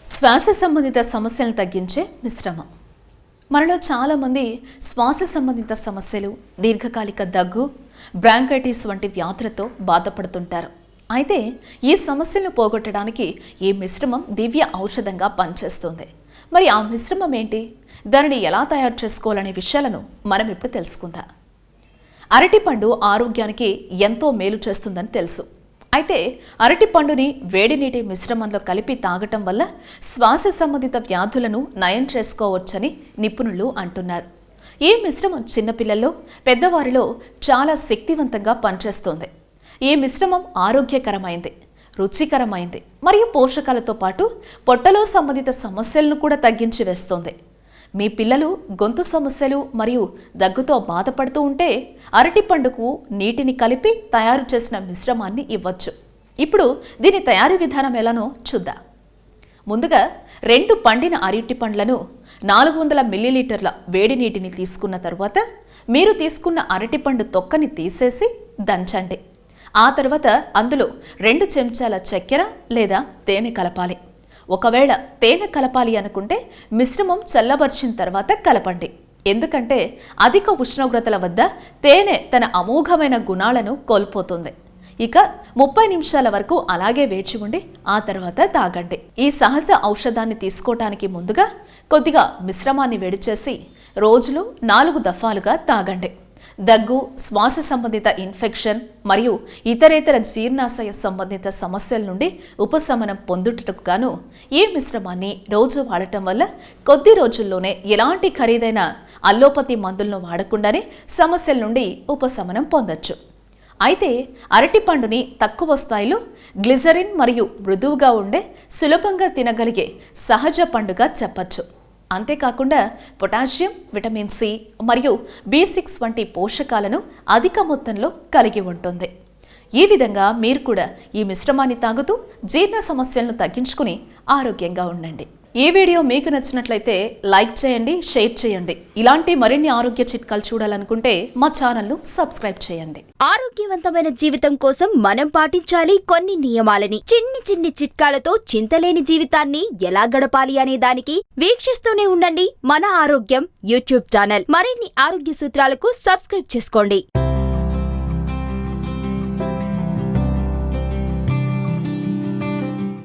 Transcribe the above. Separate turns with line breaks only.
శ్వాస సంబంధిత సమస్యలను తగ్గించే మిశ్రమం. మనలో చాలామంది శ్వాస సంబంధిత సమస్యలు, దీర్ఘకాలిక దగ్గు, బ్రాంకైటిస్ వంటి వ్యాధులతో బాధపడుతుంటారు. అయితే ఈ సమస్యలను పోగొట్టడానికి ఈ మిశ్రమం దివ్య ఔషధంగా పనిచేస్తుంది. మరి ఆ మిశ్రమం ఏంటి, దానిని ఎలా తయారు చేసుకోవాలనే విషయాలను మనం ఇప్పుడు తెలుసుకుందాం. అరటిపండు ఆరోగ్యానికి ఎంతో మేలు చేస్తుందని తెలుసు. అయితే అరటి పండుని వేడి నీటి మిశ్రమంలో కలిపి తాగటం వల్ల శ్వాస సంబంధిత వ్యాధులను నయం చేసుకోవచ్చని నిపుణులు అంటున్నారు. ఈ మిశ్రమం చిన్నపిల్లల్లో, పెద్దవారిలో చాలా శక్తివంతంగా పనిచేస్తోంది. ఈ మిశ్రమం ఆరోగ్యకరమైంది, రుచికరమైంది మరియు పోషకాలతో పాటు పొట్టలో సంబంధిత సమస్యలను కూడా తగ్గించి వేస్తోంది. మీ పిల్లలు గొంతు సమస్యలు మరియు దగ్గుతో బాధపడుతూ ఉంటే అరటిపండుకు నీటిని కలిపి తయారు చేసిన మిశ్రమాన్ని ఇవ్వచ్చు. ఇప్పుడు దీని తయారీ విధానం ఎలానో చూద్దాం. ముందుగా 2 పండిన అరటి పండ్లను 400 మిల్లీలీటర్ల వేడి నీటిని తీసుకున్న తరువాత మీరు తీసుకున్న అరటిపండు తొక్కని తీసేసి దంచండి. ఆ తర్వాత అందులో 2 చెంచాల చక్కెర లేదా తేనె కలపాలి. ఒకవేళ తేనె కలపాలి అనుకుంటే మిశ్రమం చల్లబర్చిన తర్వాత కలపండి. ఎందుకంటే అధిక ఉష్ణోగ్రతల వద్ద తేనె తన అమోఘమైన గుణాలను కోల్పోతుంది. ఇక 30 నిమిషాల వరకు అలాగే వేచి ఉండి ఆ తర్వాత తాగండి. ఈ సహజ ఔషధాన్ని తీసుకోవటానికి ముందుగా కొద్దిగా మిశ్రమాన్ని వేడి చేసి రోజులో 4 దఫాలుగా తాగండి. దగ్గు, శ్వాస సంబంధిత ఇన్ఫెక్షన్ మరియు ఇతరేతర జీర్ణాశయ సంబంధిత సమస్యల నుండి ఉపశమనం పొందుటకు గాను ఈ మిశ్రమాన్ని రోజు వాడటం వల్ల కొద్ది రోజుల్లోనే ఎలాంటి ఖరీదైన అల్లోపతి మందులను వాడకుండానే సమస్యల నుండి ఉపశమనం పొందొచ్చు. అయితే అరటిపండుని తక్కువ స్థాయిలో గ్లిజరిన్ మరియు మృదువుగా ఉండే సులభంగా తినగలిగే సహజ పండుగా చెప్పచ్చు. అంతేకాకుండా పొటాషియం, విటమిన్ సి మరియు B6 వంటి పోషకాలను అధిక మొత్తంలో కలిగి ఉంటుంది. ఈ విధంగా మీరు కూడా ఈ మిశ్రమాన్ని తాగుతూ జీర్ణ సమస్యలను తగ్గించుకుని ఆరోగ్యంగా ఉండండి. ఈ వీడియో మీకు నచ్చినట్లయితే లైక్ చేయండి, షేర్ చేయండి. ఇలాంటి మరిన్ని ఆరోగ్య చిట్కాలు చూడాలనుకుంటే మా ఛానల్ను సబ్స్క్రైబ్ చేయండి.
ఆరోగ్యవంతమైన జీవితం కోసం మనం పాటించాలి కొన్ని నియమాలని. చిన్ని చిట్కాలతో చింతలేని జీవితాన్ని ఎలా గడపాలి అనే దానికి వీక్షిస్తూనే ఉండండి మన ఆరోగ్యం యూట్యూబ్ ఛానల్. మరిన్ని ఆరోగ్య సూత్రాలకు సబ్స్క్రైబ్ చేసుకోండి.